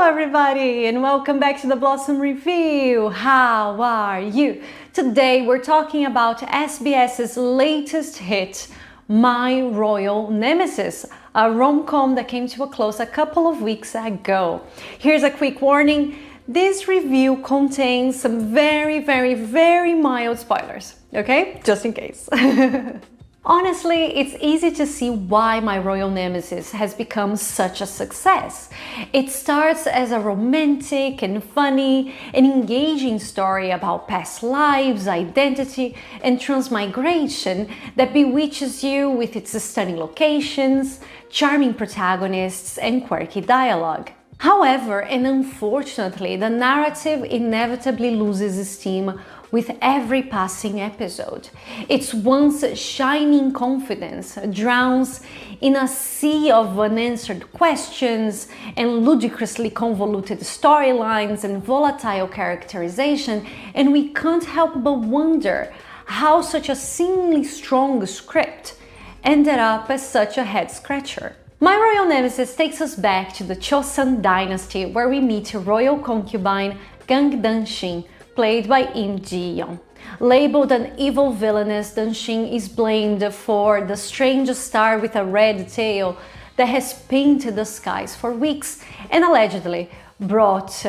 everybody, and welcome back to the Blossom Review. How are you? Today we're talking about SBS's latest hit, My Royal Nemesis, a rom-com that came to a close a couple of weeks ago. Here's a quick warning. This review contains some very mild spoilers, okay? Just in case. Honestly, it's easy to see why My Royal Nemesis has become such a success. It starts as a romantic and funny and engaging story about past lives, identity, and transmigration that bewitches you with its stunning locations, charming protagonists, and quirky dialogue. However, and unfortunately, the narrative inevitably loses steam with every passing episode. Its once shining confidence drowns in a sea of unanswered questions and ludicrously convoluted storylines and volatile characterization, and we can't help but wonder how such a seemingly strong script ended up as such a head-scratcher. My Royal Nemesis takes us back to the Joseon dynasty, where we meet royal concubine Gang Dan-shin, played by Im Ji-yeon. Labeled an evil villainess, Dan-shin is blamed for the strange star with a red tail that has painted the skies for weeks and allegedly brought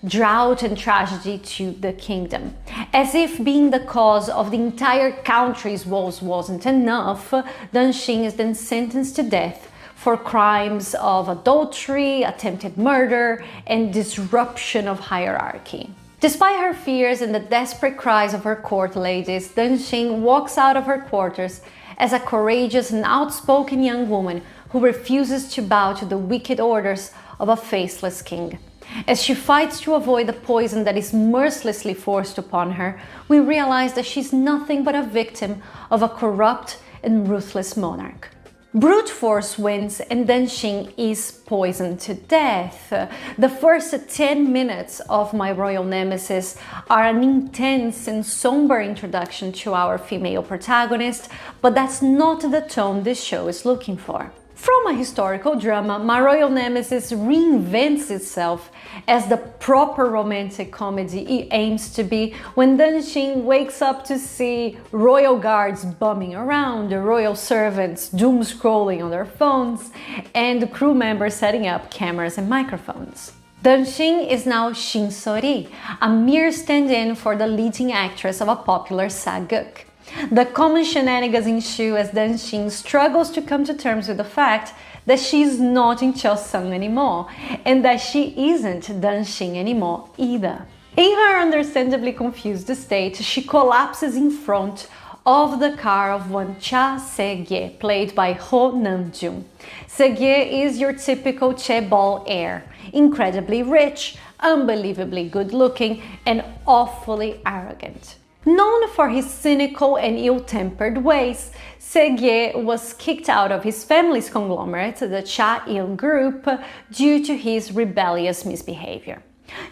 drought and tragedy to the kingdom. As if being the cause of the entire country's woes wasn't enough, Dan-shin is then sentenced to death for crimes of adultery, attempted murder, and disruption of hierarchy. Despite her fears and the desperate cries of her court ladies, Dan-shin walks out of her quarters as a courageous and outspoken young woman who refuses to bow to the wicked orders of a faceless king. As she fights to avoid the poison that is mercilessly forced upon her, we realize that she's nothing but a victim of a corrupt and ruthless monarch. Brute force wins and Dan-shin is poisoned to death. The first 10 minutes of My Royal Nemesis are an intense and somber introduction to our female protagonist, but that's not the tone this show is looking for. From a historical drama, My Royal Nemesis reinvents itself as the proper romantic comedy it aims to be when Dan-shin wakes up to see royal guards bumming around, royal servants doom scrolling on their phones, and crew members setting up cameras and microphones. Dan-shin is now Seo-ri, a mere stand-in for the leading actress of a popular sageuk. The common shenanigans ensue as Dan-shin struggles to come to terms with the fact that she's not in Joseon anymore, and that she isn't Dan-shin anymore either. In her understandably confused state, she collapses in front of the car of one Cha Se-gye, played by Ho Nam-jun. Se-gye is your typical chaebol heir, incredibly rich, unbelievably good-looking, and awfully arrogant. Known for his cynical and ill-tempered ways, Se-gye was kicked out of his family's conglomerate, the Cha-il Group, due to his rebellious misbehavior.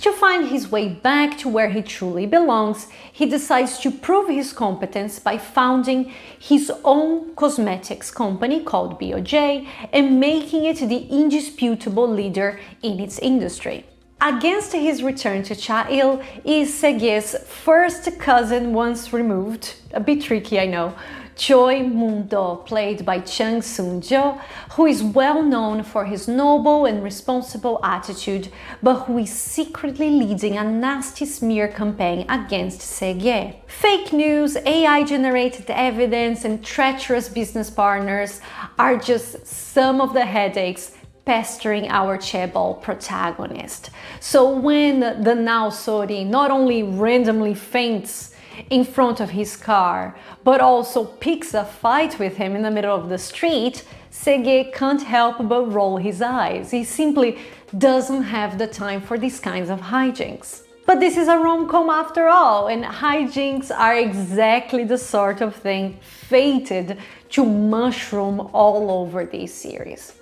To find his way back to where he truly belongs, he decides to prove his competence by founding his own cosmetics company called BOJ and making it the indisputable leader in its industry. Against his return to Cha-il is Se-gye's first cousin once removed, a bit tricky I know, Choi Moon-do, played by Chung Seung-jo, who is well known for his noble and responsible attitude, but who is secretly leading a nasty smear campaign against Se-gye. Fake news, AI-generated evidence, and treacherous business partners are just some of the headaches pestering our chaebol protagonist. So when the now Seo-ri not only randomly faints in front of his car, but also picks a fight with him in the middle of the street, Se-gye can't help but roll his eyes. He simply doesn't have the time for these kinds of hijinks. But this is a rom-com after all, and hijinks are exactly the sort of thing fated to mushroom all over this series.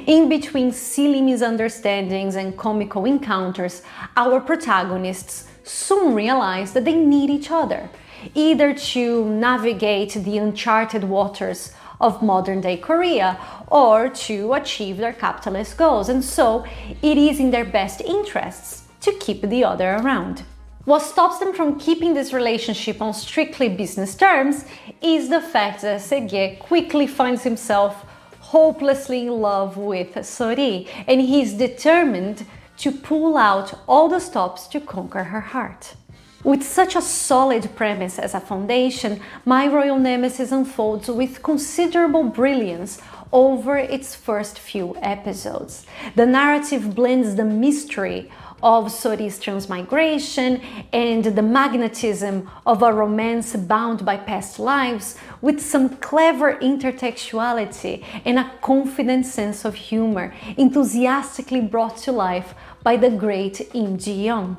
In between silly misunderstandings and comical encounters, our protagonists soon realize that they need each other, either to navigate the uncharted waters of modern-day Korea or to achieve their capitalist goals, and so it is in their best interests to keep the other around. What stops them from keeping this relationship on strictly business terms is the fact that Seo quickly finds himself hopelessly in love with Seo-ri, and he's determined to pull out all the stops to conquer her heart. With such a solid premise as a foundation, My Royal Nemesis unfolds with considerable brilliance over its first few episodes. The narrative blends the mystery of Seo-ri's transmigration and the magnetism of a romance bound by past lives with some clever intertextuality and a confident sense of humor, enthusiastically brought to life by the great Im Ji-young.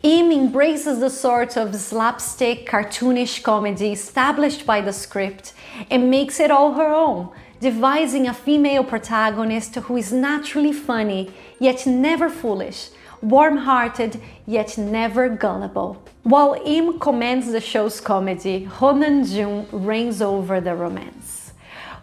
Im embraces the sort of slapstick, cartoonish comedy established by the script and makes it all her own, devising a female protagonist who is naturally funny, yet never foolish, warm-hearted, yet never gullible. While Im commends the show's comedy, Ho Namjoon reigns over the romance.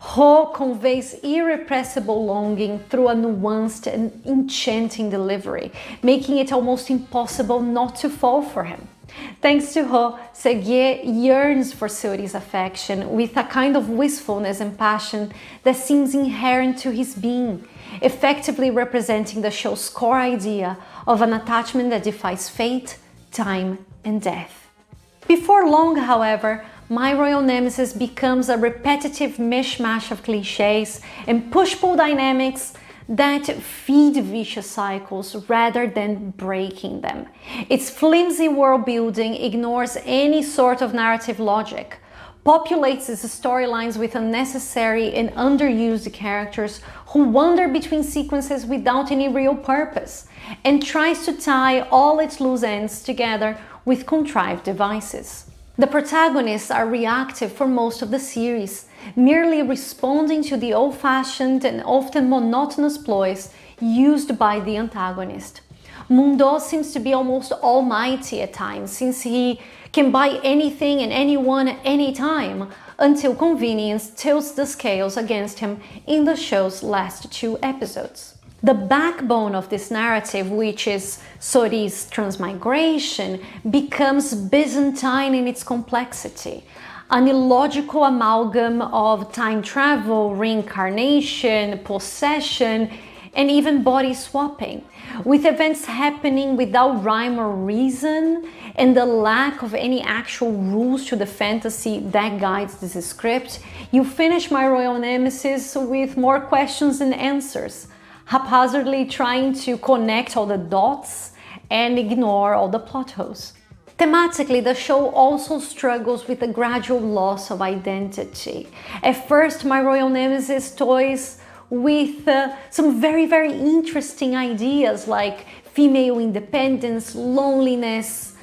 Ho conveys irrepressible longing through a nuanced and enchanting delivery, making it almost impossible not to fall for him. Thanks to Ho, Seo yearns for Seo-ri's affection with a kind of wistfulness and passion that seems inherent to his being, effectively representing the show's core idea of an attachment that defies fate, time, and death. Before long, however, My Royal Nemesis becomes a repetitive mishmash of cliches and push-pull dynamics that feed vicious cycles rather than breaking them. Its flimsy world building ignores any sort of narrative logic, populates its storylines with unnecessary and underused characters who wander between sequences without any real purpose, and tries to tie all its loose ends together with contrived devices. The protagonists are reactive for most of the series, merely responding to the old-fashioned and often monotonous ploys used by the antagonist. Mundo seems to be almost almighty at times, since he can buy anything and anyone at any time, until convenience tilts the scales against him in the show's last 2 episodes. The backbone of this narrative, which is Seo-ri's transmigration, becomes Byzantine in its complexity, an illogical amalgam of time travel, reincarnation, possession, and even body swapping. With events happening without rhyme or reason, and the lack of any actual rules to the fantasy that guides this script, you finish My Royal Nemesis with more questions than answers, haphazardly trying to connect all the dots and ignore all the plot holes. Thematically, the show also struggles with the gradual loss of identity. At first, My Royal Nemesis toys with some very interesting ideas like female independence, loneliness,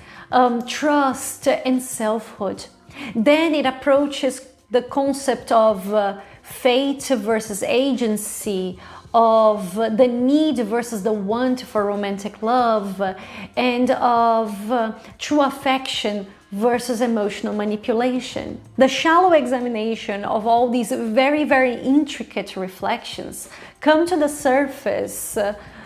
trust, and selfhood. Then it approaches the concept of fate versus agency, of the need versus the want for romantic love, and of true affection versus emotional manipulation. The shallow examination of all these very intricate reflections come to the surface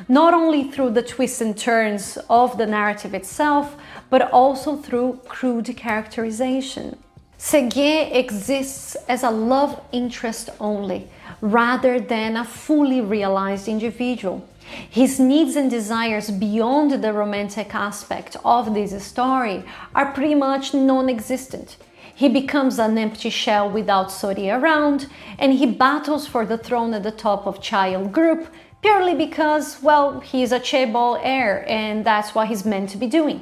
not only through the twists and turns of the narrative itself, but also through crude characterization. Seo exists as a love interest only, rather than a fully realized individual. His needs and desires beyond the romantic aspect of this story are pretty much non-existent. He becomes an empty shell without Seo-ri around, and he battles for the throne at the top of child group purely because, well, he's a chaebol heir and that's what he's meant to be doing.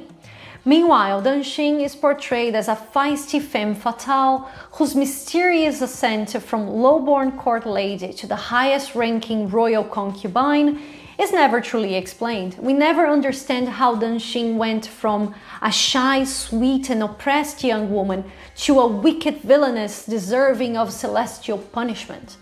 Meanwhile, Danshin is portrayed as a feisty femme fatale whose mysterious ascent from low-born court lady to the highest-ranking royal concubine is never truly explained. We never understand how Danshin went from a shy, sweet, and oppressed young woman to a wicked villainess deserving of celestial punishment.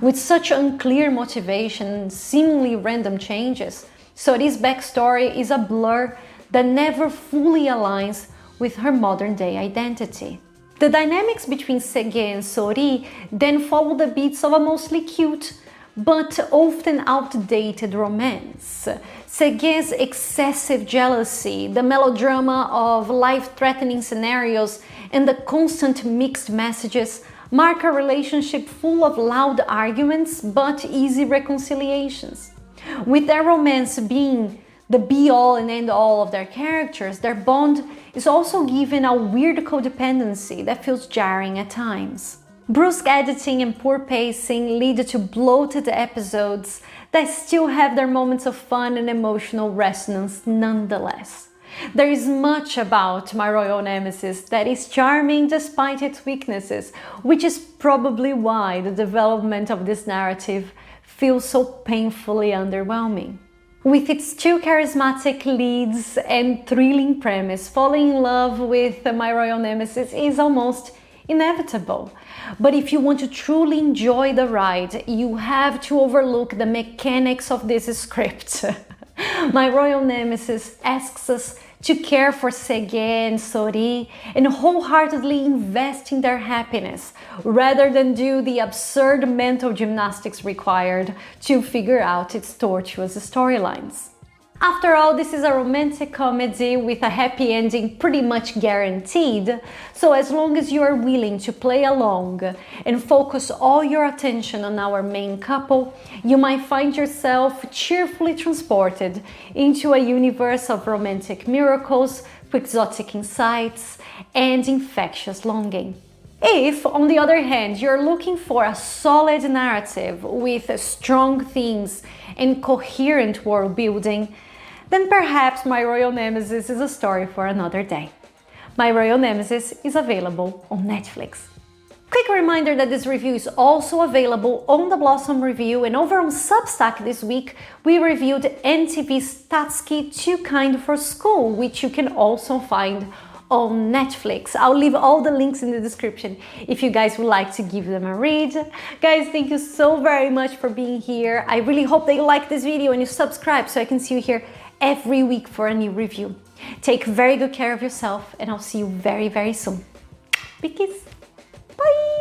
With such unclear motivation and seemingly random changes, Seo-ri's backstory is a blur that never fully aligns with her modern-day identity. The dynamics between Sege and Seo-ri then follow the beats of a mostly cute but often outdated romance. Sege's excessive jealousy, the melodrama of life-threatening scenarios, and the constant mixed messages mark a relationship full of loud arguments but easy reconciliations. With their romance being the be-all and end-all of their characters, their bond is also given a weird codependency that feels jarring at times. Brusque editing and poor pacing lead to bloated episodes that still have their moments of fun and emotional resonance nonetheless. There is much about My Royal Nemesis that is charming despite its weaknesses, which is probably why the development of this narrative feels so painfully underwhelming. With its two charismatic leads and thrilling premise, falling in love with My Royal Nemesis is almost inevitable. But if you want to truly enjoy the ride, you have to overlook the mechanics of this script. My Royal Nemesis asks us to care for Sege and Seo-ri and wholeheartedly invest in their happiness, rather than do the absurd mental gymnastics required to figure out its tortuous storylines. After all, this is a romantic comedy with a happy ending pretty much guaranteed, so as long as you are willing to play along and focus all your attention on our main couple, you might find yourself cheerfully transported into a universe of romantic miracles, quixotic insights, and infectious longing. If, on the other hand, you're looking for a solid narrative with strong themes and coherent world building, then perhaps My Royal Nemesis is a story for another day. My Royal Nemesis is available on Netflix. Quick reminder that this review is also available on the Blossom Review, and over on Substack this week we reviewed NTV's Tatsuki Too Kind for School, which you can also find on Netflix. I'll leave all the links in the description if you guys would like to give them a read. Guys, thank you so very much for being here. I really hope that you like this video and you subscribe so I can see you here every week for a new review. Take very good care of yourself and I'll see you very, very soon. Big kiss. Bye!